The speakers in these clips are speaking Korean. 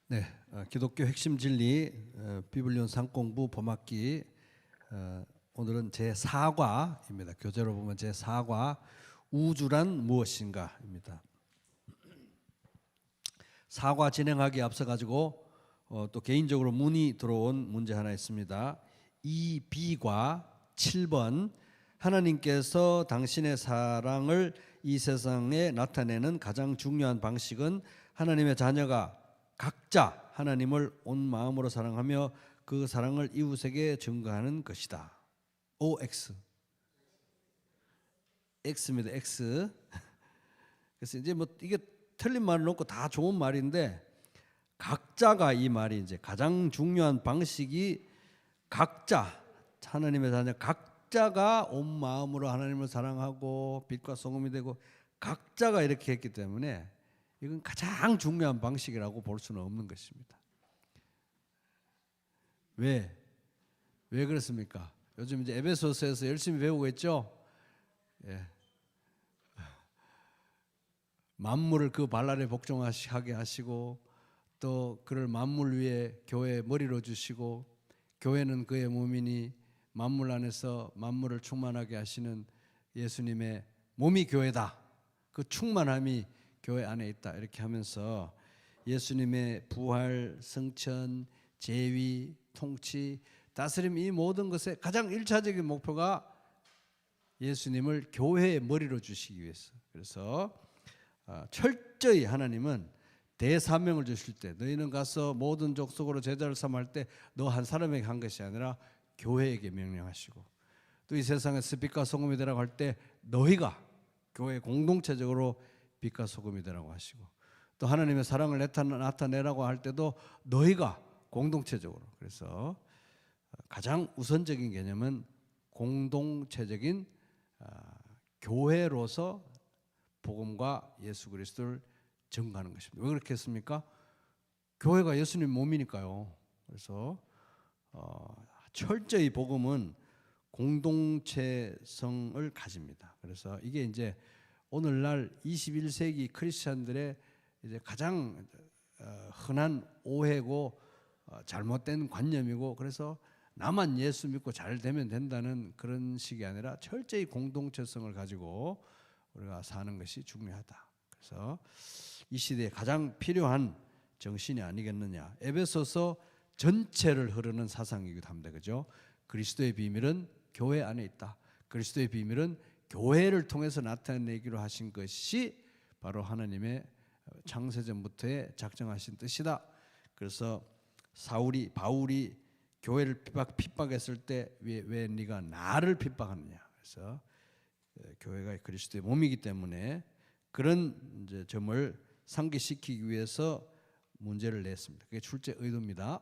네, 기독교 핵심 진리 비블리온 상공부 봄학기 오늘은 제 4과입니다. 교재로 보면 제 4과 우주란 무엇인가입니다. 4과 진행하기 앞서 가지고 또 개인적으로 문의 들어온 문제 하나 있습니다. 2B과 7번 하나님께서 당신의 사랑을 이 세상에 나타내는 가장 중요한 방식은 하나님의 자녀가 각자 하나님을 온 마음으로 사랑하며 그 사랑을 이웃에게 증거하는 것이다. OX X입니다. X. 그래서 이제 뭐 이게 틀린 말을 놓고 다 좋은 말인데 각자가 이 말이 이제 가장 중요한 방식이 각자 하나님의 자녀 각자가 온 마음으로 하나님을 사랑하고 빛과 소금이 되고 각자가 이렇게 했기 때문에 이건 가장 중요한 방식이라고 볼 수는 없는 것입니다. 왜 그렇습니까? 요즘 이제 에베소서에서 열심히 배우고 있죠. 예. 만물을 그 발 아래 복종하게 하시고 또 그를 만물 위에 교회의 머리로 주시고 교회는 그의 몸이니 만물 안에서 만물을 충만하게 하시는 예수님의 몸이 교회다. 그 충만함이 교회 안에 있다. 이렇게 하면서 예수님의 부활, 승천, 재위, 통치, 다스림 이 모든 것의 가장 1차적인 목표가 예수님을 교회의 머리로 주시기 위해서. 그래서 철저히 하나님은 대사명을 주실 때 너희는 가서 모든 족속으로 제자를 삼아 할 때 너 한 사람에게 한 것이 아니라 교회에게 명령하시고 또 이 세상에서 빛과 소금이 되라고 할 때 너희가 교회 공동체적으로 빛과 소금이 되라고 하시고 또 하나님의 사랑을 나타내라고 할 때도 너희가 공동체적으로. 그래서 가장 우선적인 개념은 공동체적인 교회로서 복음과 예수 그리스도를 증거하는 것입니다. 왜 그렇게 했습니까? 교회가 예수님 몸이니까요. 그래서 철저히 복음은 공동체성을 가집니다. 그래서 이게 이제 오늘날 21세기 크리스천들의 이제 가장 흔한 오해고 잘못된 관념이고 그래서 나만 예수 믿고 잘 되면 된다는 그런 식이 아니라 철저히 공동체성을 가지고 우리가 사는 것이 중요하다. 그래서 이 시대에 가장 필요한 정신이 아니겠느냐. 에베소서 전체를 흐르는 사상이기도 합니다. 그죠? 그리스도의 비밀은 교회 안에 있다. 그리스도의 비밀은 교회를 통해서 나타내기로 하신 것이 바로 하나님의 창세전부터의 작정하신 뜻이다. 그래서 바울이 교회를 핍박했을 때 왜 네가 나를 핍박하느냐. 그래서 교회가 그리스도의 몸이기 때문에 그런 이제 점을 상기시키기 위해서 문제를 냈습니다. 그게 출제 의도입니다.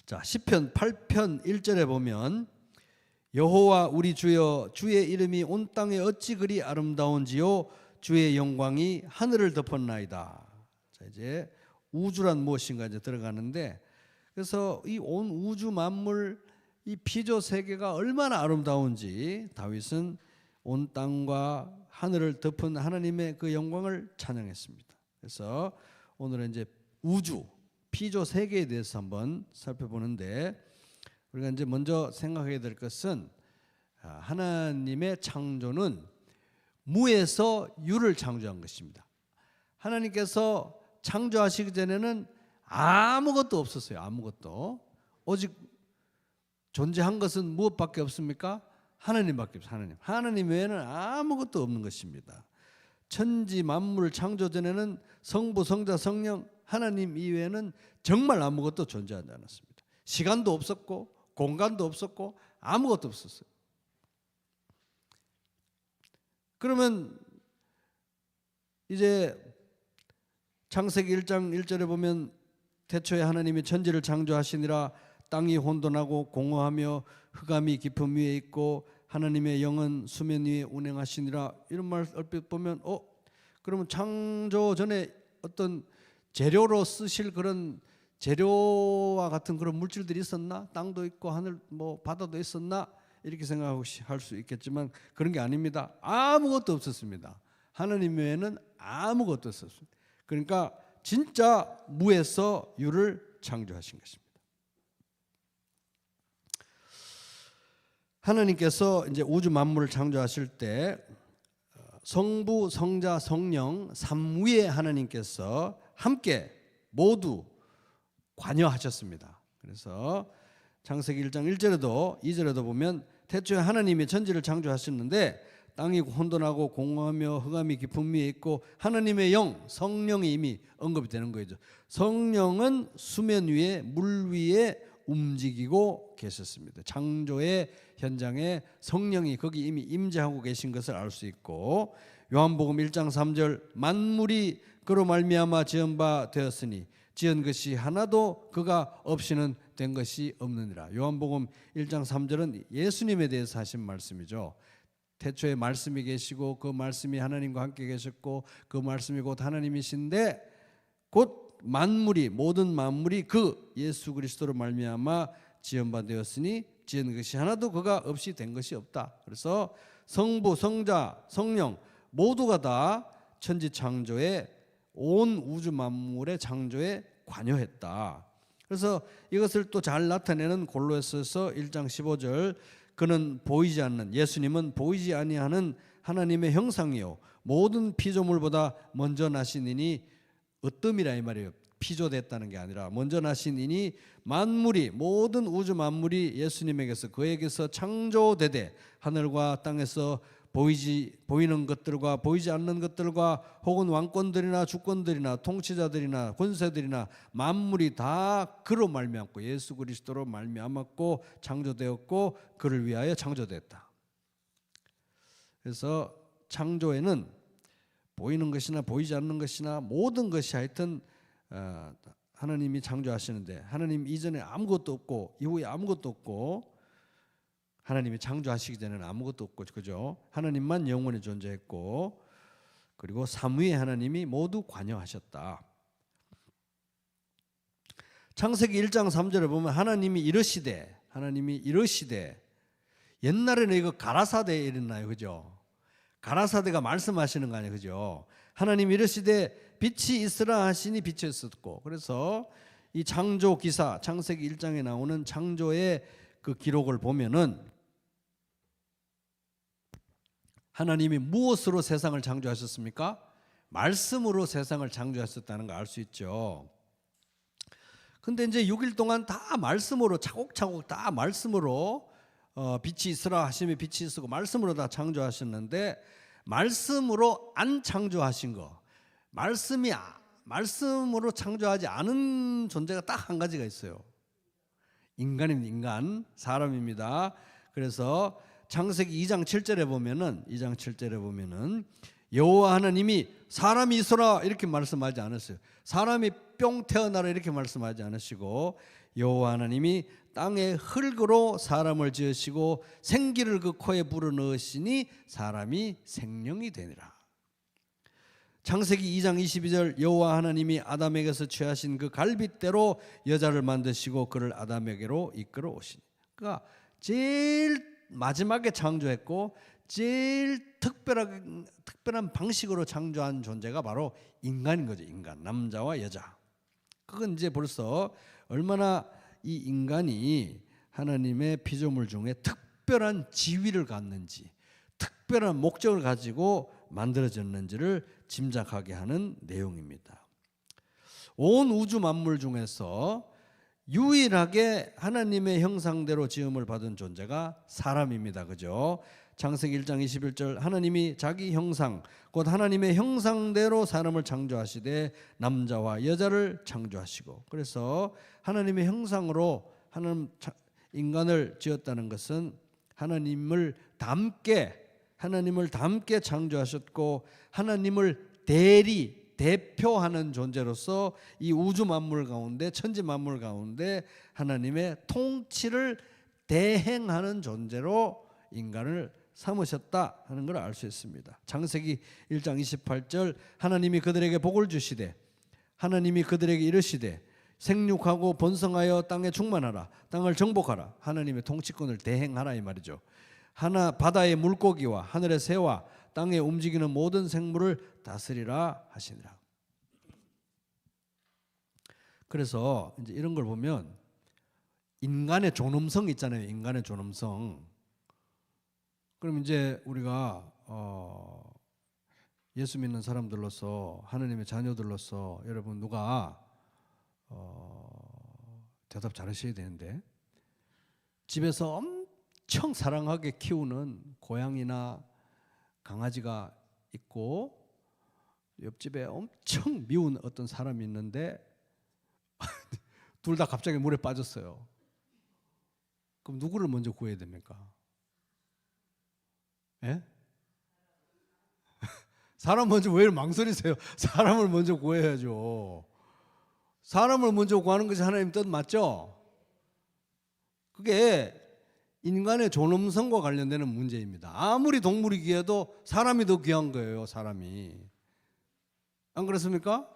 자, 시편 8편 1절에 보면 여호와 우리 주여 주의 이름이 온 땅에 어찌 그리 아름다운지요 주의 영광이 하늘을 덮었나이다. 자, 이제 우주란 무엇인가 이제 들어가는데 그래서 이 온 우주 만물 이 피조 세계가 얼마나 아름다운지 다윗은 온 땅과 하늘을 덮은 하나님의 그 영광을 찬양했습니다. 그래서 오늘은 이제 우주 피조 세계에 대해서 한번 살펴보는데 우리가 이제 먼저 생각해야 될 것은 하나님의 창조는 무에서 유를 창조한 것입니다. 하나님께서 창조하시기 전에는 아무것도 없었어요. 아무것도. 오직 존재한 것은 무엇밖에 없습니까? 하나님밖에 없어요. 하나님 외에는 아무것도 없는 것입니다. 천지 만물 창조 전에는 성부, 성자, 성령 하나님 이외에는 정말 아무것도 존재하지 않았습니다. 시간도 없었고 공간도 없었고 아무것도 없었어요. 그러면 이제 창세기 1장 1절에 보면 태초에 하나님이 천지를 창조하시니라 땅이 혼돈하고 공허하며 흑암이 깊음 위에 있고 하나님의 영은 수면 위에 운행하시니라. 이런 말 얼핏 보면 그러면 창조 전에 어떤 재료로 쓰실 그런 재료와 같은 그런 물질들이 있었나? 땅도 있고 하늘 바다도 있었나? 이렇게 생각할 수 있겠지만 그런 게 아닙니다. 아무것도 없었습니다. 하나님 외에는 아무것도 없었습니다. 그러니까 진짜 무에서 유를 창조하신 것입니다. 하나님께서 이제 우주 만물을 창조하실 때 성부, 성자, 성령 삼위의 하나님께서 함께 모두 관여하셨습니다. 그래서 창세기 1장 1절에도 2절에도 보면 태초에 하나님이 천지를 창조하셨는데 땅이 혼돈하고 공허하며 흑암이 깊은 위에 있고 하나님의 영, 성령이 이미 언급이 되는 거죠. 성령은 수면 위에 물 위에 움직이고 계셨습니다. 창조의 현장에 성령이 거기 이미 임재하고 계신 것을 알 수 있고, 요한복음 1장 3절 만물이 그로 말미암아 지은 바 되었으니 지은 것이 하나도 그가 없이는 된 것이 없느니라. 요한복음 1장 3절은 예수님에 대해서 하신 말씀이죠. 태초에 말씀이 계시고 그 말씀이 하나님과 함께 계셨고 그 말씀이 곧 하나님이신데 곧 만물이 모든 만물이 그 예수 그리스도로 말미암아 지은 바 되었으니 지은 것이 하나도 그가 없이 된 것이 없다. 그래서 성부, 성자, 성령 모두가 다 천지 창조에 온 우주 만물의 창조에 관여했다. 그래서 이것을 또 잘 나타내는 골로새서 1장 15절 그는 보이지 않는, 예수님은 보이지 아니하는 하나님의 형상이요 모든 피조물보다 먼저 나시니니, 으뜸이라 이 말이에요. 피조됐다는 게 아니라 먼저 나시니니 만물이 모든 우주 만물이 예수님에게서 그에게서 창조되되 하늘과 땅에서 보이는 것들과 보이지 않는 것들과 혹은 왕권들이나 주권들이나 통치자들이나 권세들이나 만물이 다 그로 말미암고 예수 그리스도로 말미암았고 창조되었고 그를 위하여 창조됐다. 그래서 창조에는 보이는 것이나 보이지 않는 것이나 모든 것이 하여튼 하나님이 창조하시는데 하나님 이전에 아무것도 없고 이후에 아무것도 없고 하나님이 창조하시기 전에는 아무것도 없고, 그죠? 하나님만 영원히 존재했고, 그리고 삼위의 하나님이 모두 관여하셨다. 창세기 1장 3절에 보면 하나님이 이르시되 옛날에는 이거 가라사대에 이랬나요, 그죠? 가라사대가 말씀하시는 거 아니에요, 그죠? 하나님이 이르시되 빛이 있으라 하시니 빛이 있었고, 그래서 이 창조 기사 창세기 1장에 나오는 창조의 그 기록을 보면은 하나님이 무엇으로 세상을 창조하셨습니까? 말씀으로 세상을 창조하셨다는 걸 알 수 있죠. 근데 이제 6일 동안 다 말씀으로 차곡차곡 다 말씀으로 빛이 있으라 하시면 빛이 있었고 말씀으로 다 창조하셨는데, 말씀으로 안 창조하신 거, 말씀으로 창조하지 않은 존재가 딱 한 가지가 있어요. 인간입니다. 인간, 사람입니다. 그래서 창세기 2장 7절에 보면은 여호와 하나님이 사람이 있어라 이렇게 말씀하지 않았어요. 사람이 뿅 태어나라 이렇게 말씀하지 않으시고 여호와 하나님이 땅의 흙으로 사람을 지으시고 생기를 그 코에 불어넣으시니 사람이 생명이 되니라. 창세기 2장 22절 여호와 하나님이 아담에게서 취하신 그 갈빗대로 여자를 만드시고 그를 아담에게로 이끌어 오시니. 그러니까 제일 마지막에 창조했고 제일 특별한 방식으로 창조한 존재가 바로 인간인 거죠. 인간, 남자와 여자. 그건 이제 벌써 얼마나 이 인간이 하나님의 피조물 중에 특별한 지위를 갖는지, 특별한 목적을 가지고 만들어졌는지를 짐작하게 하는 내용입니다. 온 우주 만물 중에서 유일하게 하나님의 형상대로 지음을 받은 존재가 사람입니다. 그죠? 창세기 1장 21절 하나님이 자기 형상 곧 하나님의 형상대로 사람을 창조하시되 남자와 여자를 창조하시고, 그래서 하나님의 형상으로 인간을 지었다는 것은 하나님을 닮게 창조하셨고 하나님을 대표하는 존재로서 이 우주 만물 가운데 천지 만물 가운데 하나님의 통치를 대행하는 존재로 인간을 삼으셨다 하는 걸 알 수 있습니다. 창세기 1장 28절 하나님이 그들에게 복을 주시되 하나님이 그들에게 이르시되 생육하고 번성하여 땅에 충만하라 땅을 정복하라. 하나님의 통치권을 대행하라 이 말이죠. 바다의 물고기와 하늘의 새와 땅에 움직이는 모든 생물을 다스리라 하시니라. 그래서 이제 이런 걸 보면 인간의 존엄성 있잖아요. 인간의 존엄성. 그럼 이제 우리가 예수 믿는 사람들로서 하나님의 자녀들로서 여러분 누가 대답 잘하셔야 되는데 집에서 엄청 사랑하게 키우는 고양이나 강아지가 있고 옆집에 엄청 미운 어떤 사람이 있는데 둘 다 갑자기 물에 빠졌어요. 그럼 누구를 먼저 구해야 됩니까? 예? 사람 먼저 왜 망설이세요? 사람을 먼저 구해야죠. 사람을 먼저 구하는 것이 하나님 뜻 맞죠? 그게 인간의 존엄성과 관련되는 문제입니다. 아무리 동물이 귀해도 사람이 더 귀한 거예요. 사람이. 안 그렇습니까?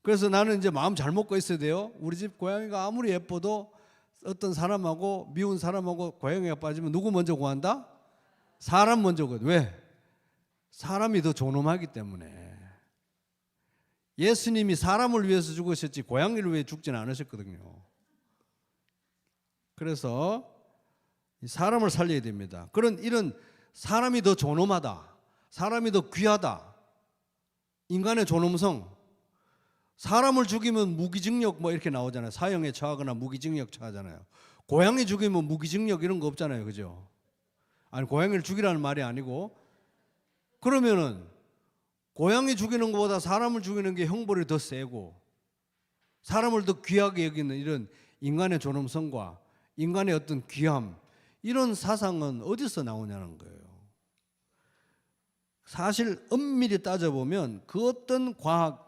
그래서 나는 이제 마음 잘 먹고 있어야 돼요. 우리 집 고양이가 아무리 예뻐도 어떤 사람하고 미운 사람하고 고양이가 빠지면 누구 먼저 구한다? 사람 먼저 구해야 돼. 왜? 사람이 더 존엄하기 때문에. 예수님이 사람을 위해서 죽으셨지 고양이를 위해 죽지는 않으셨거든요. 그래서 사람을 살려야 됩니다. 이런 사람이 더 존엄하다, 사람이 더 귀하다, 인간의 존엄성. 사람을 죽이면 무기징역 뭐 이렇게 나오잖아요. 사형에 처하거나 무기징역 처하잖아요. 고양이 죽이면 무기징역 이런 거 없잖아요. 그죠? 아니 고양이를 죽이라는 말이 아니고 그러면은 고양이 죽이는 것보다 사람을 죽이는 게 형벌이 더 세고 사람을 더 귀하게 여기는 이런 인간의 존엄성과 인간의 어떤 귀함 이런 사상은 어디서 나오냐는 거예요. 사실 엄밀히 따져보면 그 어떤 과학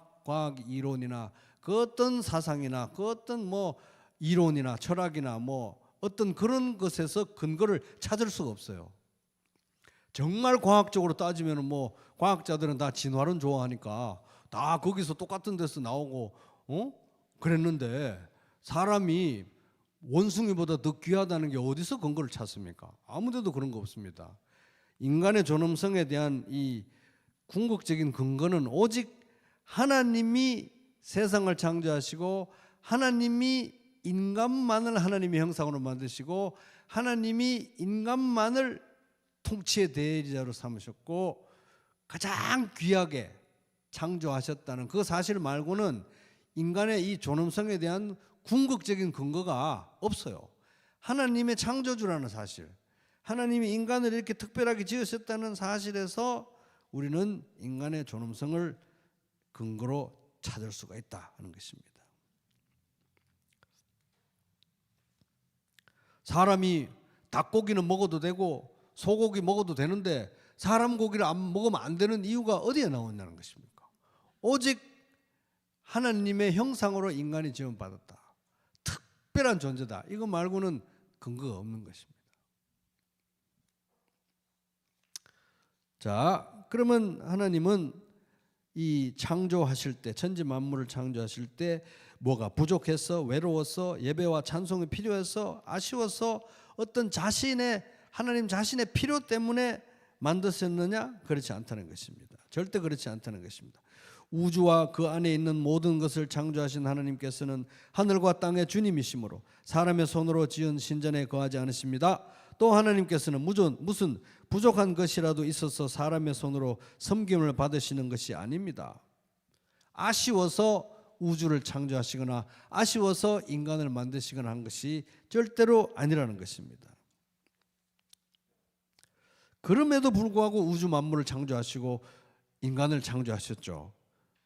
이론이나 그 어떤 사상이나 그 어떤 뭐 이론이나 철학이나 뭐 어떤 그런 것에서 근거를 찾을 수가 없어요. 정말 과학적으로 따지면 뭐 과학자들은 다 진화론 좋아하니까 다 거기서 똑같은 데서 나오고 그랬는데 사람이 원숭이보다 더 귀하다는 게 어디서 근거를 찾습니까? 아무데도 그런 거 없습니다. 인간의 존엄성에 대한 이 궁극적인 근거는 오직 하나님이 세상을 창조하시고 하나님이 인간만을 하나님의 형상으로 만드시고 하나님이 인간만을 통치의 대리자로 삼으셨고 가장 귀하게 창조하셨다는 그 사실 말고는 인간의 이 존엄성에 대한 궁극적인 근거가 없어요. 하나님의 창조주라는 사실, 하나님이 인간을 이렇게 특별하게 지으셨다는 사실에서 우리는 인간의 존엄성을 근거로 찾을 수가 있다 하는 것입니다. 사람이 닭고기는 먹어도 되고 소고기 먹어도 되는데 사람 고기를 안 먹으면 안 되는 이유가 어디에 나오냐는 것입니까? 오직 하나님의 형상으로 인간이 지음받았다. 특별한 존재다. 이거 말고는 근거가 없는 것입니다. 자, 그러면 하나님은 이 창조하실 때, 천지 만물을 창조하실 때 뭐가 부족해서, 외로워서, 예배와 찬송이 필요해서, 아쉬워서 어떤 하나님 자신의 필요 때문에 만드셨느냐? 그렇지 않다는 것입니다. 절대 그렇지 않다는 것입니다. 우주와 그 안에 있는 모든 것을 창조하신 하나님께서는 하늘과 땅의 주님이시므로 사람의 손으로 지은 신전에 거하지 않으십니다. 또 하나님께서는 무슨 부족한 것이라도 있어서 사람의 손으로 섬김을 받으시는 것이 아닙니다. 아쉬워서 우주를 창조하시거나 아쉬워서 인간을 만드시거나 한 것이 절대로 아니라는 것입니다. 그럼에도 불구하고 우주 만물을 창조하시고 인간을 창조하셨죠.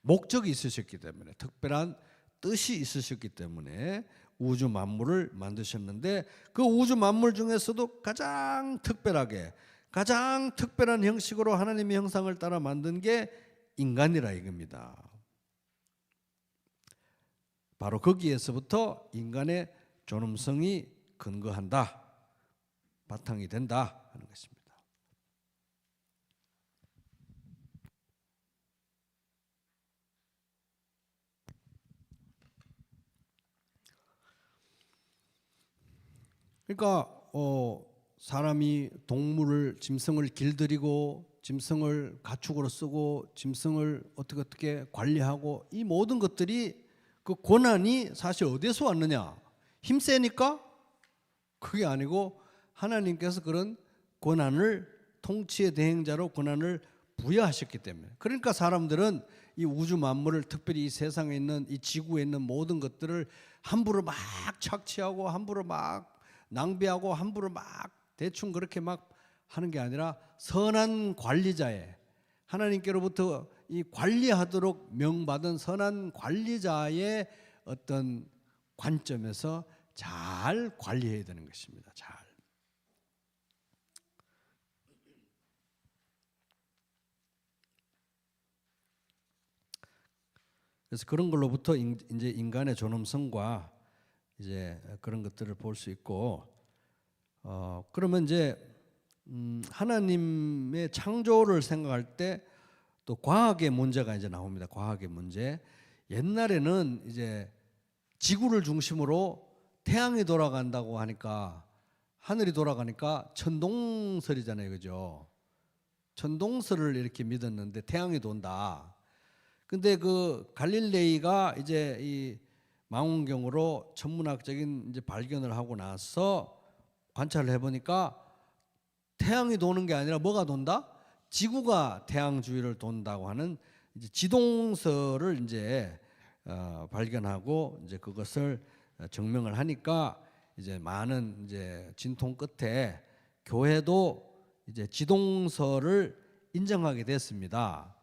목적이 있으셨기 때문에, 특별한 뜻이 있으셨기 때문에 우주 만물을 만드셨는데 그 우주 만물 중에서도 가장 특별한 형식으로 하나님의 형상을 따라 만든 게 인간이라 이겁니다. 바로 거기에서부터 인간의 존엄성이 근거한다, 바탕이 된다 하는 것입니다. 그러니까 사람이 짐승을 길들이고 짐승을 가축으로 쓰고 짐승을 어떻게 관리하고 이 모든 것들이 그 그 고난이 사실 어디서 왔느냐? 힘세니까? 그게 아니고 하나님께서 그런 고난을 통치의 대행자로 고난을 부여하셨기 때문에. 그러니까 사람들은 이 우주 만물을, 특별히 이 세상에 있는, 이 지구에 있는 모든 것들을 함부로 막 착취하고 함부로 막 낭비하고 함부로 막 대충 그렇게 막 하는 게 아니라 선한 관리자의, 하나님께로부터 이 관리하도록 명받은 선한 관리자의 어떤 관점에서 잘 관리해야 되는 것입니다. 잘. 그래서 그런 걸로부터 이제 인간의 존엄성과 이제 그런 것들을 볼 수 있고, 그러면 이제 하나님의 창조를 생각할 때 또 과학의 문제가 이제 나옵니다. 과학의 문제. 옛날에는 이제 지구를 중심으로 태양이 돌아간다고 하니까, 하늘이 돌아가니까 천동설이잖아요, 그죠? 천동설을 이렇게 믿었는데 태양이 돈다. 근데 그 갈릴레이가 이제 이 망원경으로 천문학적인 이제 발견을 하고 나서 관찰을 해보니까 태양이 도는 게 아니라 뭐가 돈다? 지구가 태양 주위를 돈다고 하는 이제 지동설을 이제 발견하고 이제 그것을 증명을 하니까 이제 많은 이제 진통 끝에 교회도 이제 지동설을 인정하게 됐습니다.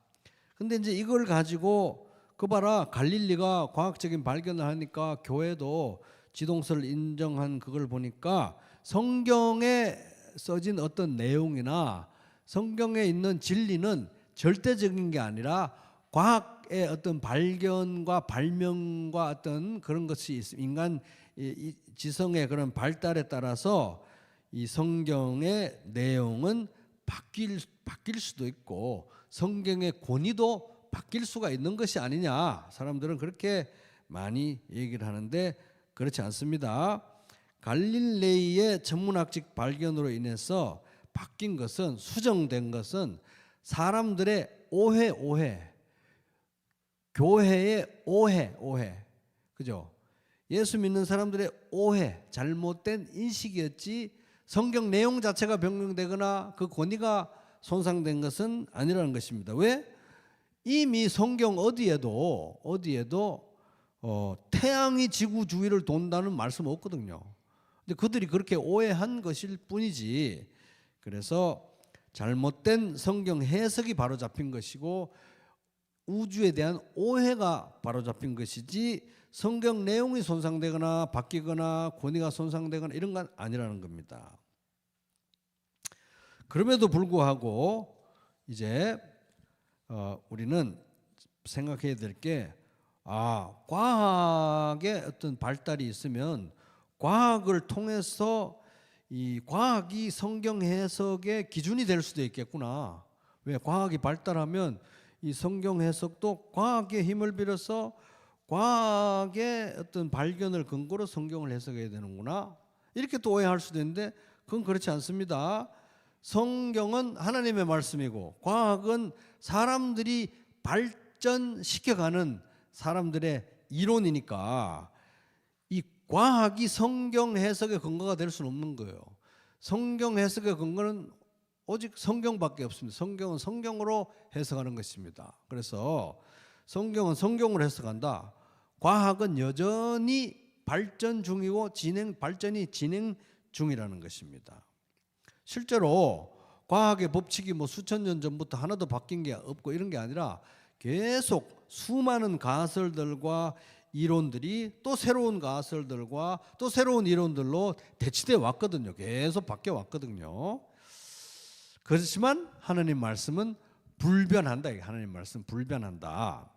근데 이제 이걸 가지고 그 봐라, 갈릴리가 과학적인 발견을 하니까 교회도 지동설을 인정한 그걸 보니까 성경에 써진 어떤 내용이나 성경에 있는 진리는 절대적인 게 아니라 과학의 어떤 발견과 발명과 어떤 그런 것이 있습니다. 인간 이 지성의 그런 발달에 따라서 이 성경의 내용은 바뀔 수도 있고 성경의 권위도 바뀔 수가 있는 것이 아니냐. 사람들은 그렇게 많이 얘기를 하는데 그렇지 않습니다. 갈릴레이의 천문학적 발견으로 인해서 바뀐 것은, 수정된 것은 사람들의 오해, 교회의 오해, 그죠? 예수 믿는 사람들의 오해, 잘못된 인식이었지 성경 내용 자체가 변경되거나 그 권위가 손상된 것은 아니라는 것입니다. 왜? 이미 성경 어디에도 태양이 지구 주위를 돈다는 말씀 없거든요. 근데 그들이 그렇게 오해한 것일 뿐이지. 그래서 잘못된 성경 해석이 바로잡힌 것이고 우주에 대한 오해가 바로잡힌 것이지 성경 내용이 손상되거나 바뀌거나 권위가 손상되거나 이런 건 아니라는 겁니다. 그럼에도 불구하고 이제 우리는 생각해야 될 게, 과학의 어떤 발달이 있으면 과학을 통해서 이 과학이 성경 해석의 기준이 될 수도 있겠구나. 왜? 과학이 발달하면 이 성경 해석도 과학의 힘을 빌어서 과학의 어떤 발견을 근거로 성경을 해석해야 되는구나. 이렇게 또 오해할 수도 있는데 그건 그렇지 않습니다. 성경은 하나님의 말씀이고 과학은 사람들이 발전시켜가는 사람들의 이론이니까 이 과학이 성경 해석의 근거가 될 수는 없는 거예요. 성경 해석의 근거는 오직 성경밖에 없습니다. 성경은 성경으로 해석하는 것입니다. 그래서 성경은 성경으로 해석한다. 과학은 여전히 발전 중이고 발전이 진행 중이라는 것입니다. 실제로 과학의 법칙이 뭐 수천 년 전부터 하나도 바뀐 게 없고 이런 게 아니라 계속 수많은 가설들과 이론들이 또 새로운 가설들과 또 새로운 이론들로 대치되어 왔거든요. 계속 바뀌어 왔거든요. 그렇지만 하나님 말씀은 불변한다. 하나님 말씀 불변한다.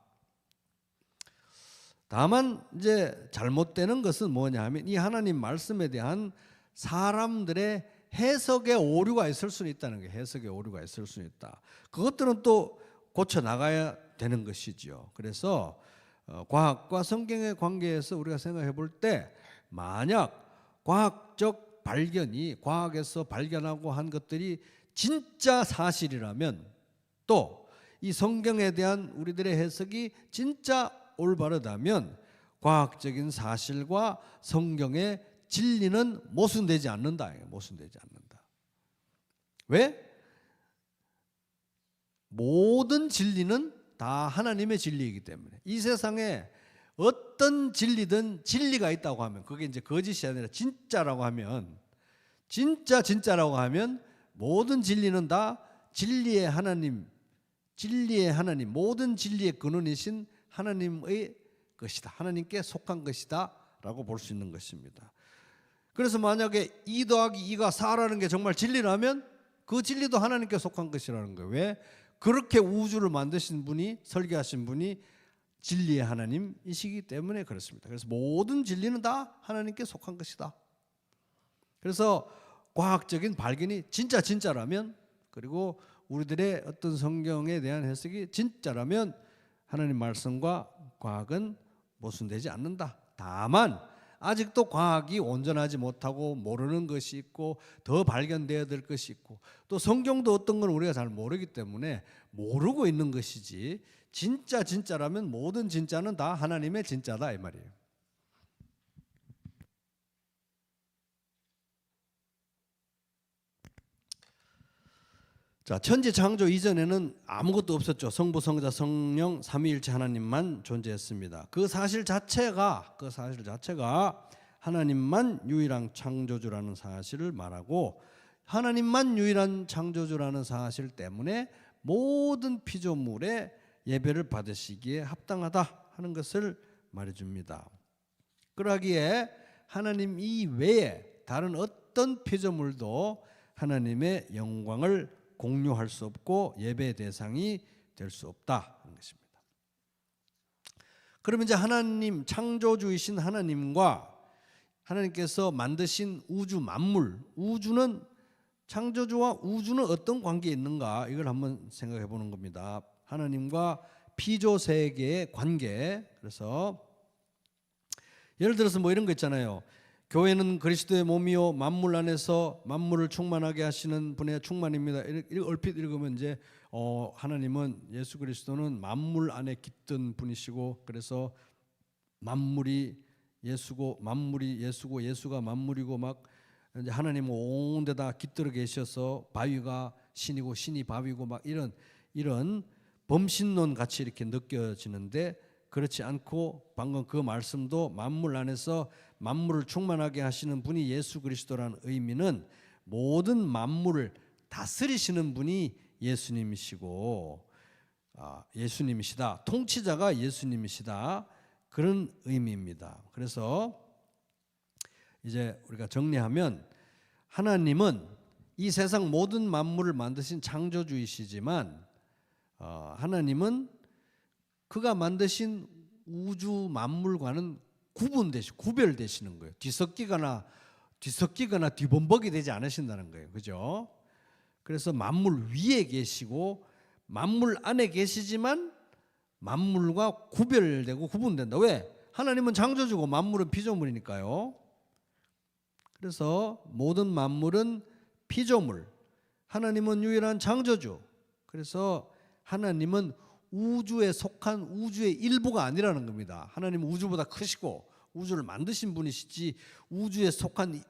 다만 이제 잘못되는 것은 뭐냐 하면 이 하나님 말씀에 대한 사람들의 해석의 오류가 있을 수는 있다는 거예요. 해석의 오류가 있을 수는 있다. 그것들은 또 고쳐 나가야 되는 것이죠. 그래서 과학과 성경의 관계에서 우리가 생각해 볼 때 만약 과학적 발견이 과학에서 발견하고 한 것들이 진짜 사실이라면 또 이 성경에 대한 우리들의 해석이 진짜 올바르다면 과학적인 사실과 성경의 진리는 모순되지 않는다. 모순되지 않는다. 왜? 모든 진리는 다 하나님의 진리이기 때문에. 이 세상에 어떤 진리든 진리가 있다고 하면, 그게 이제 거짓이 아니라 진짜라고 하면, 진짜라고 하면 모든 진리는 다 진리의 하나님, 모든 진리의 근원이신 하나님의 것이다. 하나님께 속한 것이다 라고 볼 수 있는 것입니다. 그래서 만약에 2 더하기 2가 4라는 게 정말 진리라면 그 진리도 하나님께 속한 것이라는 거예요. 왜? 그렇게 우주를 만드신 분이, 설계하신 분이 진리의 하나님이시기 때문에 그렇습니다. 그래서 모든 진리는 다 하나님께 속한 것이다. 그래서 과학적인 발견이 진짜라면, 그리고 우리들의 어떤 성경에 대한 해석이 진짜라면 하나님 말씀과 과학은 모순되지 않는다. 다만 아직도 과학이 온전하지 못하고 모르는 것이 있고 더 발견되어야 될 것이 있고, 또 성경도 어떤 건 우리가 잘 모르기 때문에 모르고 있는 것이지, 진짜라면 모든 진짜는 다 하나님의 진짜다 이 말이에요. 자, 천지 창조 이전에는 아무것도 없었죠. 성부, 성자, 성령 삼위일체 하나님만 존재했습니다. 그 사실 자체가 하나님만 유일한 창조주라는 사실을 말하고, 하나님만 유일한 창조주라는 사실 때문에 모든 피조물의 예배를 받으시기에 합당하다 하는 것을 말해줍니다. 그러기에 하나님 이외에 다른 어떤 피조물도 하나님의 영광을 공유할 수 없고 예배 대상이 될 수 없다 하는 것입니다. 그러면 이제 하나님, 창조주이신 하나님과 하나님께서 만드신 우주 만물, 우주는, 창조주와 우주는 어떤 관계에 있는가, 이걸 한번 생각해 보는 겁니다. 하나님과 피조 세계의 관계. 그래서 예를 들어서 뭐 이런 거 있잖아요. 교회는 그리스도의 몸이요 만물 안에서 만물을 충만하게 하시는 분의 충만입니다. 얼핏 읽으면 이제 하나님은, 예수 그리스도는 만물 안에 깃든 분이시고, 그래서 만물이 예수고 예수가 만물이고, 막 이제 하나님은 온 데다 깃들어 계셔서 바위가 신이고 신이 바위고, 막 이런 범신론 같이 이렇게 느껴지는데, 그렇지 않고 방금 그 말씀도 만물 안에서 만물을 충만하게 하시는 분이 예수 그리스도라는 의미는 모든 만물을 다스리시는 분이 예수님이시고, 예수님이시다. 통치자가 예수님이시다. 그런 의미입니다. 그래서 이제 우리가 정리하면, 하나님은 이 세상 모든 만물을 만드신 창조주이시지만, 하나님은 그가 만드신 우주 만물과는 구별되시는 거예요. 뒤섞이거나 뒤범벅이 되지 않으신다는 거예요. 그죠? 그래서 만물 위에 계시고 만물 안에 계시지만 만물과 구별되고 구분된다. 왜? 하나님은 창조주고 만물은 피조물이니까요. 그래서 모든 만물은 피조물, 하나님은 유일한 창조주. 그래서 하나님은 우주에 속한 우주의 일부가 아니라는 겁니다. 하나님은 우주보다 크시고 우주를 만드신 분이시지 우주에 속한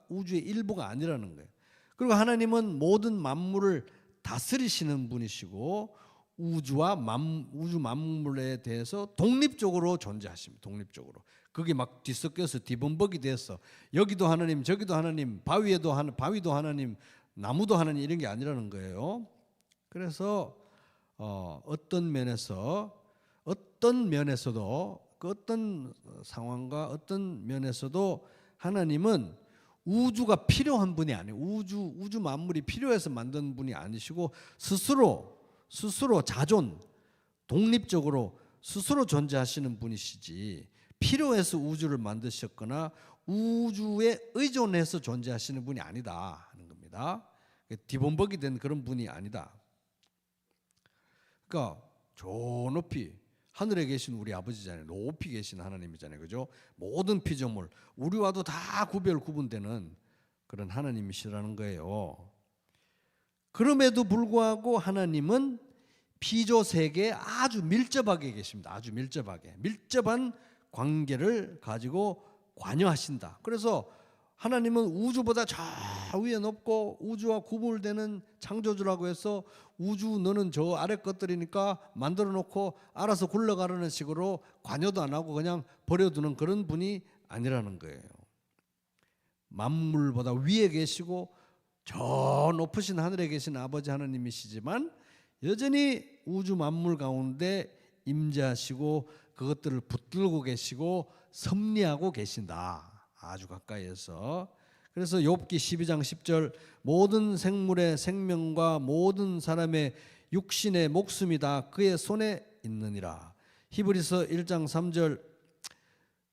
우주의 일부가 아니라는 거예요. 그리고 하나님은 모든 만물을 다스리시는 분이시고 우주 만물에 대해서 독립적으로 존재하십니다. 독립적으로. 그게 막 뒤섞여서 뒤범벅이 돼서 여기도 하나님 저기도 하나님, 바위도 하나님, 나무도 하나님, 이런 게 아니라는 거예요. 그래서 어떤 면에서도 그 어떤 상황과 어떤 면에서도 하나님은 우주가 필요한 분이 아니에요. 우주 만물이 필요해서 만든 분이 아니시고 스스로 자존, 독립적으로 스스로 존재하시는 분이시지, 필요해서 우주를 만드셨거나 우주에 의존해서 존재하시는 분이 아니다 하는 겁니다. 뒤범벅이 된 그런 분이 아니다. 그러니까 저 높이 하늘에 계신 우리 아버지잖아요. 높이 계신 하나님이잖아요. 그죠? 모든 피조물, 우리와도 다 구분되는 그런 하나님이시라는 거예요. 그럼에도 불구하고 하나님은 피조 세계에 아주 밀접하게 계십니다. 아주 밀접한 관계를 가지고 관여하신다. 그래서 하나님은 우주보다 저 위에 높고 우주와 구분되는 창조주라고 해서 우주 너는 저 아래 것들이니까 만들어 놓고 알아서 굴러가라는 식으로 관여도 안 하고 그냥 버려두는 그런 분이 아니라는 거예요. 만물보다 위에 계시고 저 높으신 하늘에 계신 아버지 하나님이시지만 여전히 우주 만물 가운데 임재하시고 그것들을 붙들고 계시고 섭리하고 계신다. 아주 가까이에서. 그래서 욥기 12장 10절 모든 생물의 생명과 모든 사람의 육신의 목숨이 다 그의 손에 있느니라. 히브리서 1장 3절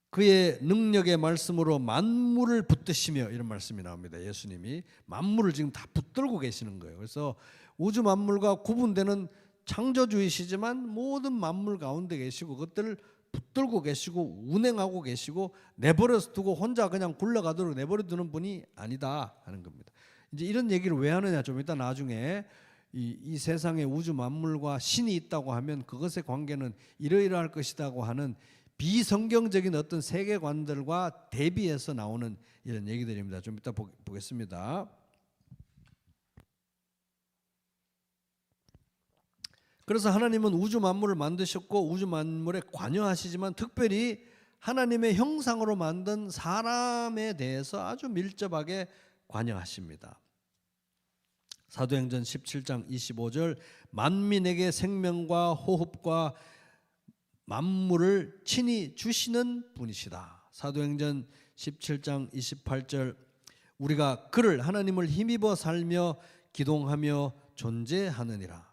그의 능력의 말씀으로 만물을 붙드시며 이런 말씀이 나옵니다. 예수님이 만물을 지금 다 붙들고 계시는 거예요. 그래서 우주 만물과 구분되는 창조주이시지만 모든 만물 가운데 계시고 그것들을 붙들고 계시고 운행하고 계시고 내버려 두고 혼자 그냥 굴러가도록 내버려 두는 분이 아니다 하는 겁니다. 이제 이런 얘기를 왜 하느냐, 좀 이따 나중에 이 세상에 우주 만물과 신이 있다고 하면 그것의 관계는 이러이러할 것이라고 하는 비성경적인 어떤 세계관들과 대비해서 나오는 이런 얘기들입니다. 좀 이따 보겠습니다. 그래서 하나님은 우주 만물을 만드셨고 우주 만물에 관여하시지만 특별히 하나님의 형상으로 만든 사람에 대해서 아주 밀접하게 관여하십니다. 사도행전 17장 25절 만민에게 생명과 호흡과 만물을 친히 주시는 분이시다. 사도행전 17장 28절 우리가 그를 하나님을 힘입어 살며 기동하며 존재하느니라.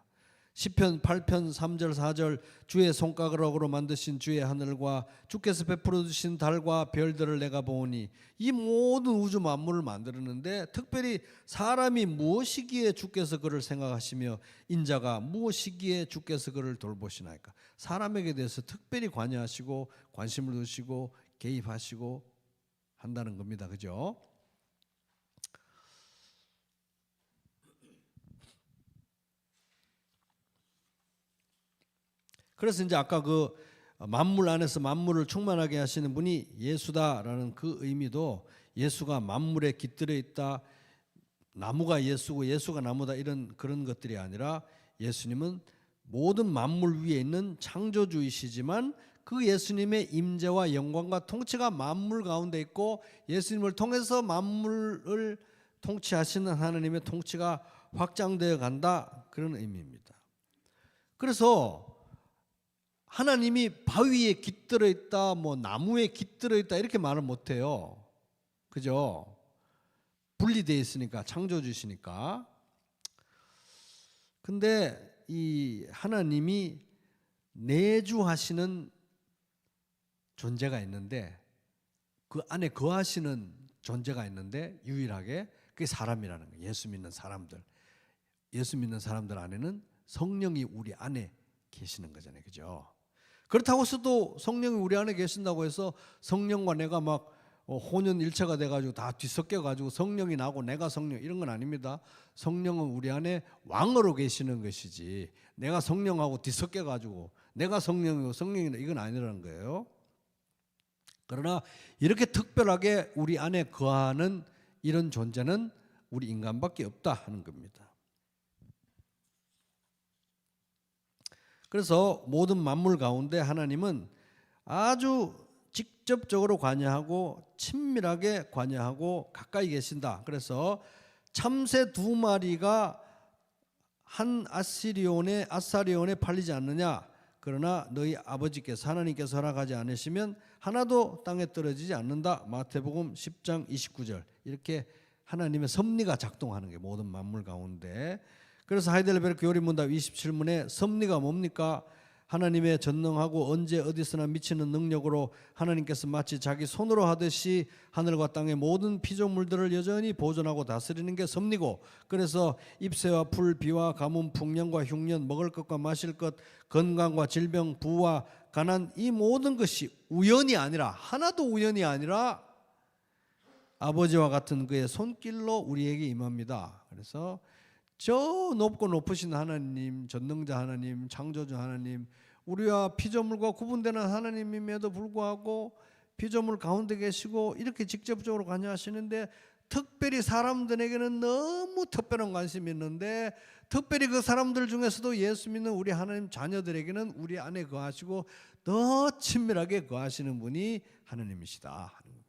시편 8편 3절 4절 주의 손가락으로 만드신 주의 하늘과 주께서 베풀어 주신 달과 별들을 내가 보니 이 모든 우주 만물을 만들었는데 특별히 사람이 무엇이기에 주께서 그를 생각하시며 인자가 무엇이기에 주께서 그를 돌보시나이까. 사람에게 대해서 특별히 관여하시고 관심을 두시고 개입하시고 한다는 겁니다. 그죠? 그래서 이제 아까 그 만물 안에서 만물을 충만하게 하시는 분이 예수다라는 그 의미도 예수가 만물에 깃들어 있다, 나무가 예수고 예수가 나무다 이런 그런 것들이 아니라 예수님은 모든 만물 위에 있는 창조주이시지만 그 예수님의 임재와 영광과 통치가 만물 가운데 있고 예수님을 통해서 만물을 통치하시는 하나님의 통치가 확장되어 간다, 그런 의미입니다. 그래서 하나님이 바위에 깃들어 있다, 뭐 나무에 깃들어 있다 이렇게 말을 못 해요. 그죠? 분리되어 있으니까, 창조주시니까. 근데 이 하나님이 내주하시는 존재가 있는데 그 안에 거하시는 존재가 있는데 유일하게 그게 사람이라는 거예요. 예수 믿는 사람들. 예수 믿는 사람들 안에는 성령이 우리 안에 계시는 거잖아요. 그죠? 그렇다고 해서도 성령이 우리 안에 계신다고 해서 성령과 내가 막 혼연일체가 돼가지고 다 뒤섞여가지고 성령이 나고 내가 성령 이런 건 아닙니다. 성령은 우리 안에 왕으로 계시는 것이지 내가 성령하고 뒤섞여가지고 내가 성령이고 성령이다 이건 아니라는 거예요. 그러나 이렇게 특별하게 우리 안에 거하는 이런 존재는 우리 인간밖에 없다 하는 겁니다. 그래서 모든 만물 가운데 하나님은 아주 직접적으로 관여하고 친밀하게 관여하고 가까이 계신다. 그래서 참새 2마리가 한 아사리온에 팔리지 않느냐. 그러나 너희 아버지께서 하나님께서 허락하지 않으시면 하나도 땅에 떨어지지 않는다. 마태복음 10장 29절. 이렇게 하나님의 섭리가 작동하는 게 모든 만물 가운데. 그래서 하이델베르크 요리문답 27문에 섭리가 뭡니까? 하나님의 전능하고 언제 어디서나 미치는 능력으로 하나님께서 마치 자기 손으로 하듯이 하늘과 땅의 모든 피조물들을 여전히 보존하고 다스리는 게 섭리고, 그래서 잎새와 풀, 비와 가뭄, 풍년과 흉년, 먹을 것과 마실 것, 건강과 질병, 부와 가난, 이 모든 것이 우연이 아니라, 하나도 우연이 아니라 아버지와 같은 그의 손길로 우리에게 임합니다. 그래서 저 높고 높으신 하나님, 전능자 하나님, 창조주 하나님, 우리와 피조물과 구분되는 하나님임에도 불구하고 피조물 가운데 계시고 이렇게 직접적으로 관여하시는데, 특별히 사람들에게는 너무 특별한 관심이 있는데, 특별히 그 사람들 중에서도 예수 믿는 우리 하나님 자녀들에게는 우리 안에 거하시고 더 친밀하게 거하시는 분이 하나님이시다 하는 겁니다.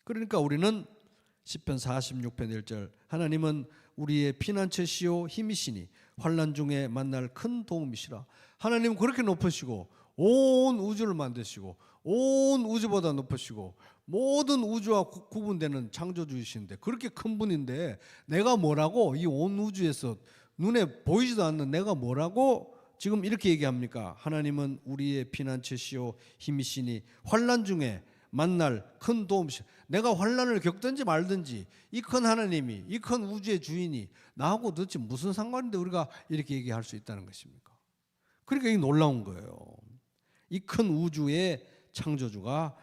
그러니까 우리는 시편 46편 1절, 하나님은 우리의 피난처시요 힘이시니 환난 중에 만날 큰 도움이시라. 하나님은 그렇게 높으시고 온 우주를 만드시고 온 우주보다 높으시고 모든 우주와 구분되는 창조주이신데, 그렇게 큰 분인데 내가 뭐라고, 이 온 우주에서 눈에 보이지도 않는 내가 뭐라고 지금 이렇게 얘기합니까? 하나님은 우리의 피난처시요 힘이시니 환난 중에 만날 큰 도움이시. 내가 환난을 겪든지 말든지 이 큰 하나님이, 이 큰 우주의 주인이 나하고 도대체 무슨 상관인데 우리가 이렇게 얘기할 수 있다는 것입니까? 그러니까 이게 놀라운 거예요. 이 큰 우주의 창조주가,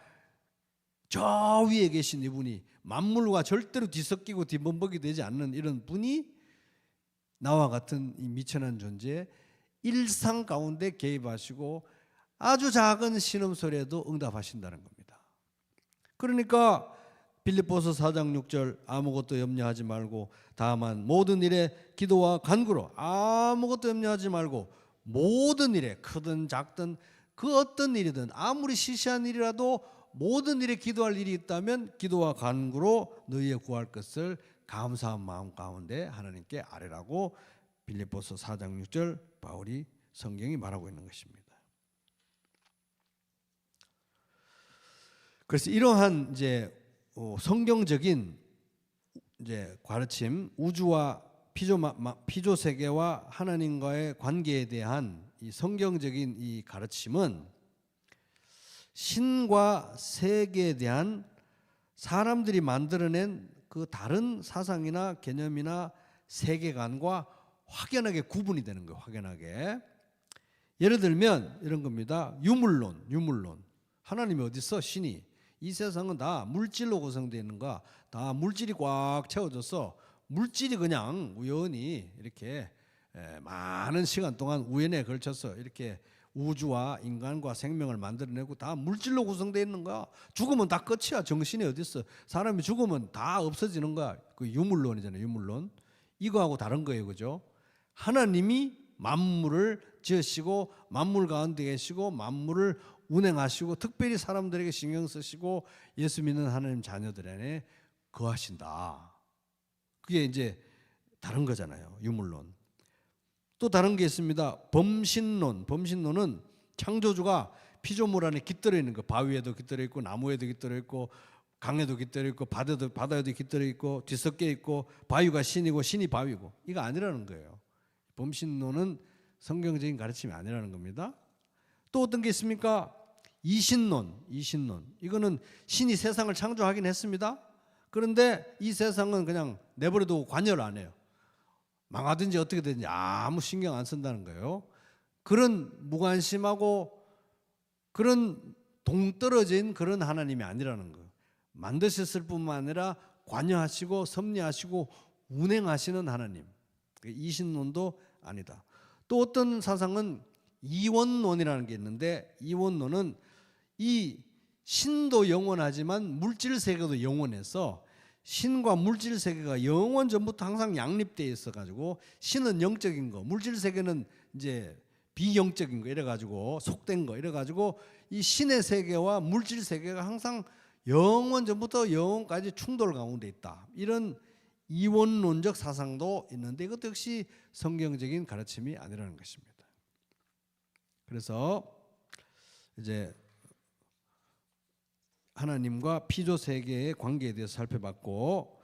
저 위에 계신 이분이, 만물과 절대로 뒤섞이고 뒤범벅이 되지 않는 이런 분이 나와 같은 이 미천한 존재의 일상 가운데 개입하시고 아주 작은 신음소리에도 응답하신다는 겁니다. 그러니까 빌립보서 4장 6절, 아무것도 염려하지 말고 다만 모든 일에 기도와 간구로, 아무것도 염려하지 말고 모든 일에, 크든 작든 그 어떤 일이든 아무리 시시한 일이라도 모든 일에 기도할 일이 있다면 기도와 간구로 너희의 구할 것을 감사한 마음 가운데 하나님께 아뢰라고 빌립보서 4장 6절 바울이, 성경이 말하고 있는 것입니다. 그래서 이러한 이제 성경적인 이제 가르침, 우주와 피조 세계와 하나님과의 관계에 대한 이 성경적인 이 가르침은 신과 세계에 대한 사람들이 만들어낸 그 다른 사상이나 개념이나 세계관과 확연하게 구분이 되는 거예요. 확연하게. 예를 들면 이런 겁니다. 유물론. 하나님이 어디 있어? 신이. 이 세상은 다 물질로 구성되어 있는 거야. 다 물질이 꽉 채워져서 물질이 그냥 우연히 이렇게 많은 시간 동안 우연에 걸쳐서 이렇게 우주와 인간과 생명을 만들어내고 다 물질로 구성되어 있는 거야. 죽으면 다 끝이야. 정신이 어디 있어? 사람이 죽으면 다 없어지는 거야. 그 유물론이잖아요. 유물론. 이거하고 다른 거예요. 그죠? 하나님이 만물을 지으시고 만물 가운데 계시고 만물을 운행하시고 특별히 사람들에게 신경 쓰시고 예수 믿는 하나님 자녀들 안에 거하신다. 그게 이제 다른 거잖아요. 유물론. 또 다른 게 있습니다. 범신론. 범신론은 창조주가 피조물 안에 깃들어 있는 거. 바위에도 깃들어 있고 나무에도 깃들어 있고 강에도 깃들어 있고 바다에도 깃들어 있고 뒤섞여 있고, 바위가 신이고 신이 바위고, 이거 아니라는 거예요. 범신론은 성경적인 가르침이 아니라는 겁니다. 또 어떤 게 있습니까? 이신론. 이거는 신이 세상을 창조하긴 했습니다. 그런데 이 세상은 그냥 내버려두고 관여를 안 해요. 망하든지 어떻게 되든지 아무 신경 안 쓴다는 거예요. 그런 무관심하고 그런 동떨어진 그런 하나님이 아니라는 거예요. 만드셨을 뿐만 아니라 관여하시고 섭리하시고 운행하시는 하나님. 이신론도 아니다. 또 어떤 사상은 이원론이라는 게 있는데, 이원론은 이 신도 영원하지만 물질 세계도 영원해서 신과 물질 세계가 영원 전부터 항상 양립되어 있어 가지고, 신은 영적인 거, 물질 세계는 이제 비영적인 거 이래 가지고 속된 거 이래 가지고 이 신의 세계와 물질 세계가 항상 영원 전부터 영원까지 충돌 가운데 있다. 이런 이원론적 사상도 있는데 이것도 역시 성경적인 가르침이 아니라는 것입니다. 그래서 이제 하나님과 피조 세계의 관계에 대해서 살펴봤고,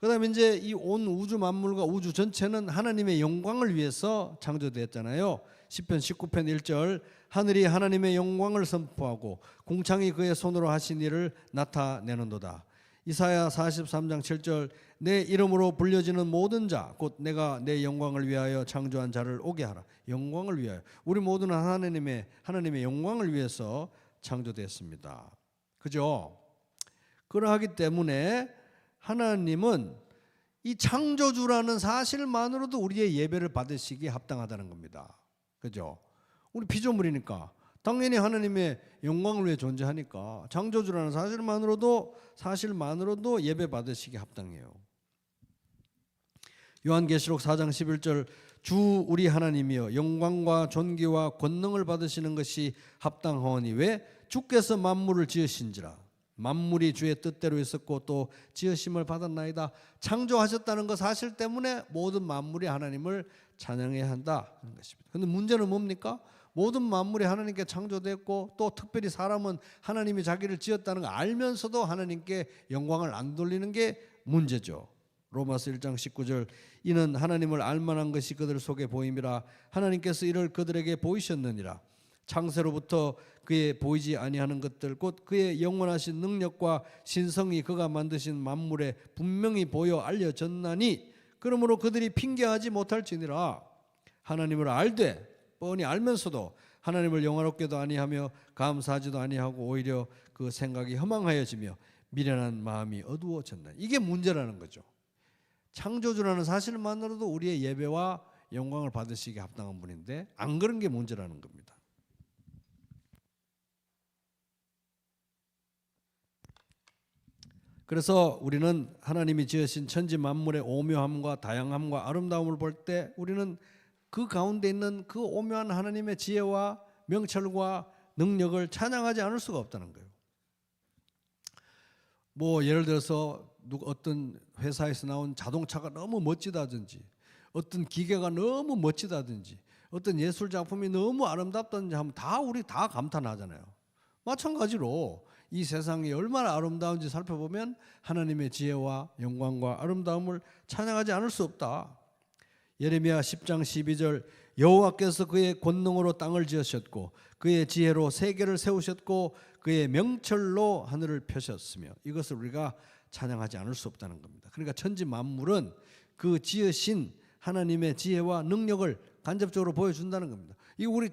그다음에 이제 이 온 우주 만물과 우주 전체는 하나님의 영광을 위해서 창조되었잖아요. 시편 19편 1절, 하늘이 하나님의 영광을 선포하고 궁창이 그의 손으로 하신 일을 나타내는도다. 이사야 43장 7절, 내 이름으로 불려지는 모든 자 곧 내가 내 영광을 위하여 창조한 자를 오게 하라. 영광을 위하여. 우리 모두는 하나님의 영광을 위해서 창조되었습니다. 그죠? 그러하기 때문에 하나님은 이 창조주라는 사실만으로도 우리의 예배를 받으시기에 합당하다는 겁니다. 그죠? 우리 피조물이니까 당연히 하나님의 영광을 위해 존재하니까 창조주라는 사실만으로도 예배 받으시기에 합당해요. 요한계시록 4장 11절 주 우리 하나님이여 영광과 존귀와 권능을 받으시는 것이 합당하오니 왜? 주께서 만물을 지으신지라. 만물이 주의 뜻대로 있었고 또 지으심을 받았나이다. 창조하셨다는 그 사실 때문에 모든 만물이 하나님을 찬양해야 한다는 것입니다. 그런데 문제는 뭡니까? 모든 만물이 하나님께 창조됐고 또 특별히 사람은 하나님이 자기를 지었다는 거 알면서도 하나님께 영광을 안 돌리는 게 문제죠. 로마서 1장 19절 이는 하나님을 알만한 것이 그들 속에 보임이라 하나님께서 이를 그들에게 보이셨느니라. 창세로부터 그의 보이지 아니하는 것들 곧 그의 영원하신 능력과 신성이 그가 만드신 만물에 분명히 보여 알려졌나니 그러므로 그들이 핑계하지 못할지니라. 하나님을 알되 뻔히 알면서도 하나님을 영화롭게도 아니하며 감사하지도 아니하고 오히려 그 생각이 허망하여지며 미련한 마음이 어두워졌나. 이게 문제라는 거죠. 창조주라는 사실만으로도 우리의 예배와 영광을 받으시기에 합당한 분인데 안 그런 게 문제라는 겁니다. 그래서 우리는 하나님이 지으신 천지 만물의 오묘함과 다양함과 아름다움을 볼 때 우리는 그 가운데 있는 그 오묘한 하나님의 지혜와 명철과 능력을 찬양하지 않을 수가 없다는 거예요. 뭐 예를 들어서 어떤 회사에서 나온 자동차가 너무 멋지다든지 어떤 기계가 너무 멋지다든지 어떤 예술 작품이 너무 아름답다든지 하면 우리 다 감탄하잖아요. 마찬가지로 이 세상이 얼마나 아름다운지 살펴보면 하나님의 지혜와 영광과 아름다움을 찬양하지 않을 수 없다. 예레미야 10장 12절 여호와께서 그의 권능으로 땅을 지으셨고 그의 지혜로 세계를 세우셨고 그의 명철로 하늘을 펴셨으며 이것을 우리가 찬양하지 않을 수 없다는 겁니다. 그러니까 천지 만물은 그 지으신 하나님의 지혜와 능력을 간접적으로 보여준다는 겁니다. 이거 우리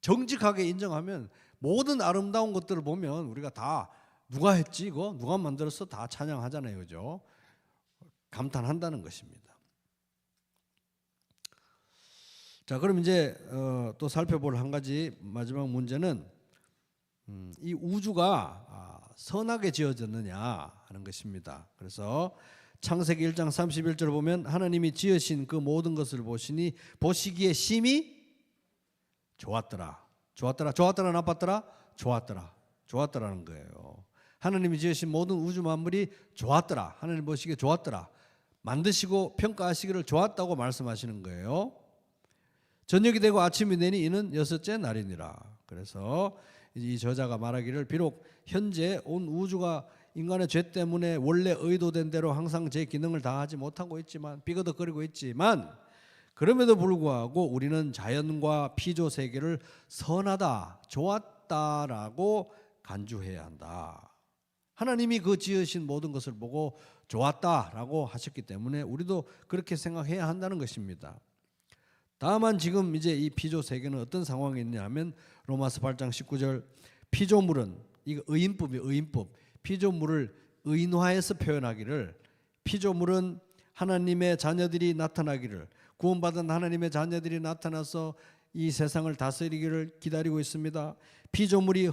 정직하게 인정하면 모든 아름다운 것들을 보면 우리가 다 누가 했지 이거 누가 만들었어 다 찬양하잖아요. 그죠? 감탄한다는 것입니다. 자, 그럼 이제 또 살펴볼 한 가지 마지막 문제는 이 우주가 선하게 지어졌느냐 하는 것입니다. 그래서 창세기 1장 31절 보면 하나님이 지으신 그 모든 것을 보시니 보시기에 심히 좋았더라. 좋았더라 나빴더라? 좋았더라는 거예요. 하나님이 지으신 모든 우주 만물이 좋았더라. 하나님 보시기에 좋았더라. 만드시고 평가하시기를 좋았다고 말씀하시는 거예요. 저녁이 되고 아침이 되니 이는 여섯째 날이니라. 그래서 이 저자가 말하기를 비록 현재 온 우주가 인간의 죄 때문에 원래 의도된 대로 항상 제 기능을 다하지 못하고 있지만 삐거덕거리고 있지만 그럼에도 불구하고 우리는 자연과 피조 세계를 선하다, 좋았다라고 간주해야 한다. 하나님이 그 지으신 모든 것을 보고 좋았다라고 하셨기 때문에 우리도 그렇게 생각해야 한다는 것입니다. 다만 지금 이제 이 피조 세계는 어떤 상황이 있냐면 로마서 8장 19절 피조물은 이거 의인법 피조물을 의인화해서 표현하기를 피조물은 하나님의 자녀들이 나타나기를 구원받은 하나님의 자녀들이 나타나서 이 세상을 다스리기를 기다리고 있습니다. 피조물이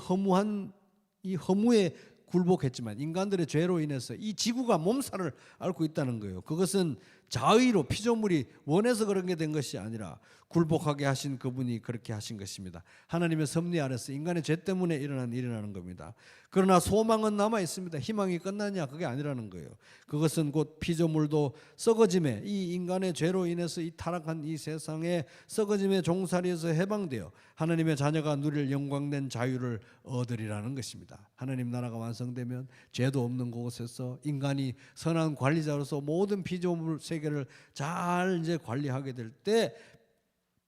이 허무에 굴복했지만 인간들의 죄로 인해서 이 지구가 몸살을 앓고 있다는 거예요. 그것은 자의로 피조물이 원해서 그런 게 된 것이 아니라 굴복하게 하신 그분이 그렇게 하신 것입니다. 하나님의 섭리 안에서 인간의 죄 때문에 일어나는 겁니다. 그러나 소망은 남아 있습니다. 희망이 끝났냐? 그게 아니라는 거예요. 그것은 곧 피조물도 썩어짐에 이 인간의 죄로 인해서 이 타락한 이 세상의 썩어짐의 종살이에서 해방되어 하나님의 자녀가 누릴 영광된 자유를 얻으리라는 것입니다. 하나님 나라가 완성되면 죄도 없는 곳에서 인간이 선한 관리자로서 모든 피조물 세계를 잘 이제 관리하게 될 때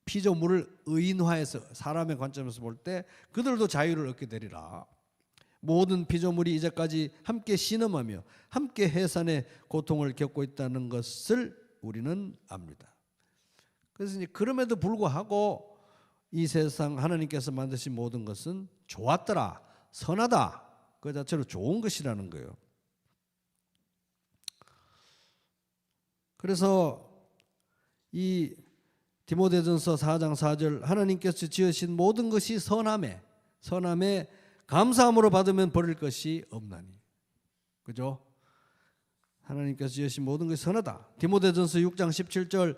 피조물을 의인화해서 사람의 관점에서 볼 때 그들도 자유를 얻게 되리라. 모든 피조물이 이제까지 함께 신음하며 함께 해산의 고통을 겪고 있다는 것을 우리는 압니다. 그래서 이제 그럼에도 불구하고 이 세상 하나님께서 만드신 모든 것은 좋았더라, 선하다, 그 자체로 좋은 것이라는 거예요. 그래서 이 디모데전서 4장 4절 하나님께서 지으신 모든 것이 선함에 감사함으로 받으면 버릴 것이 없나니. 그죠? 하나님께서 지으신 모든 것이 선하다. 디모데전서 6장 17절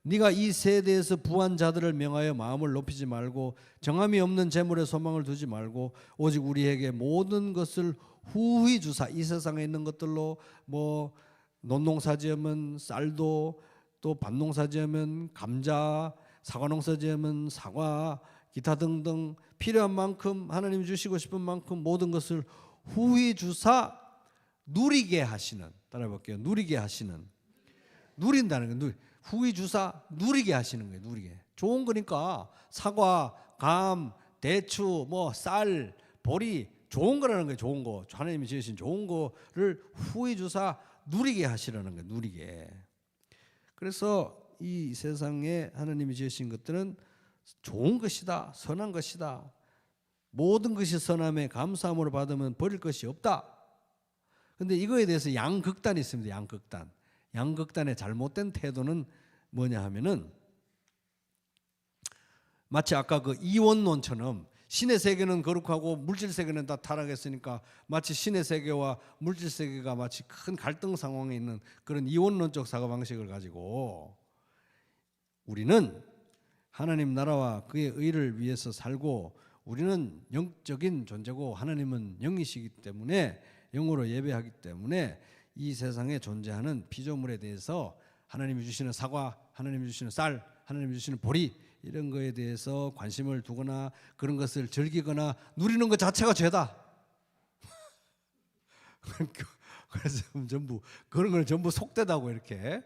네가 이 세대에서 부한 자들을 명하여 마음을 높이지 말고 정함이 없는 재물에 소망을 두지 말고 오직 우리에게 모든 것을 후히 주사. 이 세상에 있는 것들로 뭐 논농사 지으면 쌀도, 또 밭농사 지으면 감자, 사과농사 지으면 사과, 기타 등등 필요한 만큼 하나님이 주시고 싶은 만큼 모든 것을 후히 주사 누리게 하시는. 따라해 볼게요. 누리게 하시는. 누린다는 거. 후히 주사 누리게 하시는 거예요. 누리게. 좋은 거니까 사과, 감, 대추, 뭐 쌀, 보리 좋은 거라는 거예요. 좋은 거. 하나님이 지으신 좋은 거를 후히 주사 누리게 하시라는 거예요. 누리게. 그래서 이 세상에 하나님이 지으신 것들은 좋은 것이다. 선한 것이다. 모든 것이 선함에 감사함으로 받으면 버릴 것이 없다. 그런데 이거에 대해서 양극단이 있습니다. 양극단. 양극단의 잘못된 태도는 뭐냐 하면은 마치 아까 그 이원론처럼 신의 세계는 거룩하고 물질 세계는 다 타락했으니까 마치 신의 세계와 물질 세계가 마치 큰 갈등 상황에 있는 그런 이원론적 사고방식을 가지고 우리는 하나님 나라와 그의 의를 위해서 살고 우리는 영적인 존재고 하나님은 영이시기 때문에 영으로 예배하기 때문에 이 세상에 존재하는 피조물에 대해서 하나님이 주시는 사과, 하나님이 주시는 쌀, 하나님이 주시는 보리 이런 거에 대해서 관심을 두거나 그런 것을 즐기거나 누리는 것 자체가 죄다. 그래서 전부 그런 걸 전부 속되다고 이렇게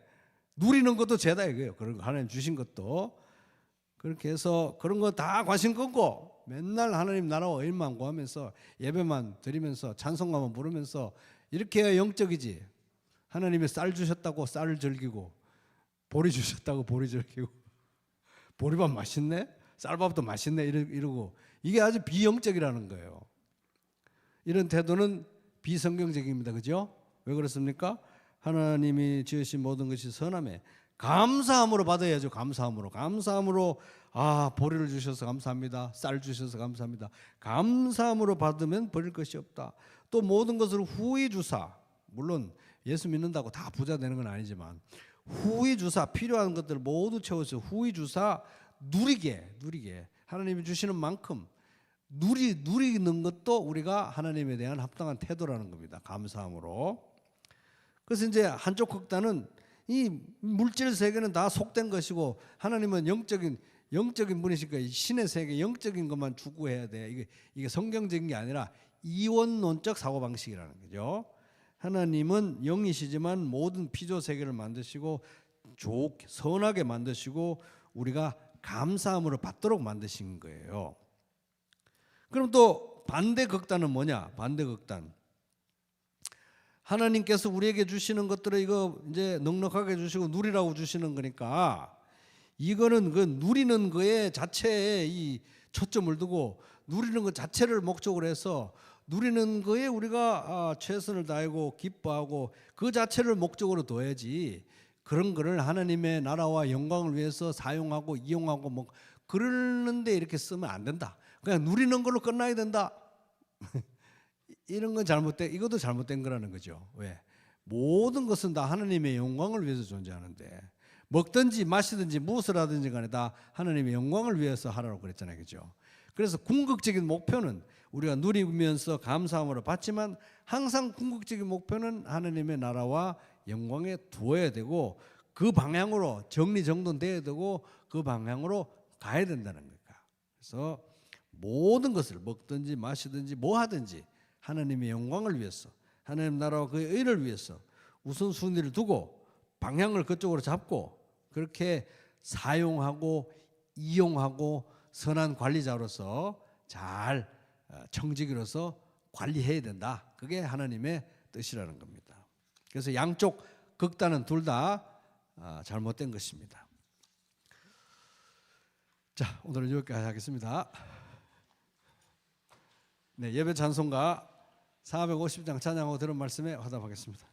누리는 것도 죄다 이거예요. 그런 거 하나님 주신 것도 그렇게 해서 그런 거 다 관심 끊고 맨날 하나님 나라와 의만 구하면서 예배만 드리면서 찬송가만 부르면서 이렇게 해야 영적이지. 하나님이 쌀 주셨다고 쌀을 즐기고 보리 주셨다고 보리 즐기고 보리밥 맛있네? 쌀밥도 맛있네? 이러고 이게 아주 비영적이라는 거예요. 이런 태도는 비성경적입니다. 그죠? 왜 그렇습니까? 하나님이 지으신 모든 것이 선함에 감사함으로 받아야죠. 감사함으로 보리를 주셔서 감사합니다. 쌀 주셔서 감사합니다. 감사함으로 받으면 버릴 것이 없다. 또 모든 것을 후히 주사. 물론 예수 믿는다고 다 부자 되는 건 아니지만 후히 주사 필요한 것들 모두 채워서 후히 주사 누리게 하나님이 주시는 만큼 누리는 것도 우리가 하나님에 대한 합당한 태도라는 겁니다. 감사함으로. 그래서 이제 한쪽 극단은 이 물질 세계는 다 속된 것이고 하나님은 영적인 분이시니까 신의 세계 영적인 것만 추구해야 돼. 이게 성경적인 게 아니라 이원론적 사고방식이라는 거죠. 하나님은 영이시지만 모든 피조 세계를 만드시고 좋게 선하게 만드시고 우리가 감사함으로 받도록 만드신 거예요. 그럼 또 반대 극단은 뭐냐? 반대 극단. 하나님께서 우리에게 주시는 것들을 이거 이제 넉넉하게 주시고 누리라고 주시는 거니까 이거는 그 누리는 거에 자체에 이 초점을 두고 누리는 것 자체를 목적으로 해서 누리는 거에 우리가 최선을 다하고 기뻐하고 그 자체를 목적으로 둬야지 그런 거를 하나님의 나라와 영광을 위해서 사용하고 이용하고 뭐 그러는데 이렇게 쓰면 안 된다. 그냥 누리는 걸로 끝나야 된다. 이런 건 이것도 잘못된 거라는 거죠. 왜? 모든 것은 다 하나님의 영광을 위해서 존재하는데 먹든지 마시든지 무엇을 하든지 간에 다 하나님의 영광을 위해서 하라고 그랬잖아요. 그죠? 그래서 궁극적인 목표는 우리가 누리면서 감사함으로 받지만 항상 궁극적인 목표는 하나님의 나라와 영광에 두어야 되고 그 방향으로 정리정돈돼야 되고 그 방향으로 가야 된다는 거니까. 그래서 모든 것을 먹든지 마시든지 뭐 하든지 하나님의 영광을 위해서 하나님 나라와 그의 의를 위해서 우선순위를 두고 방향을 그쪽으로 잡고 그렇게 사용하고 이용하고 선한 관리자로서 잘 청지기로서 관리해야 된다. 그게 하나님의 뜻이라는 겁니다. 그래서 양쪽 극단은 둘 다 잘못된 것입니다. 자, 오늘은 여기까지 하겠습니다. 네, 예배 찬송가 450장 찬양하고 들은 말씀에 화답하겠습니다.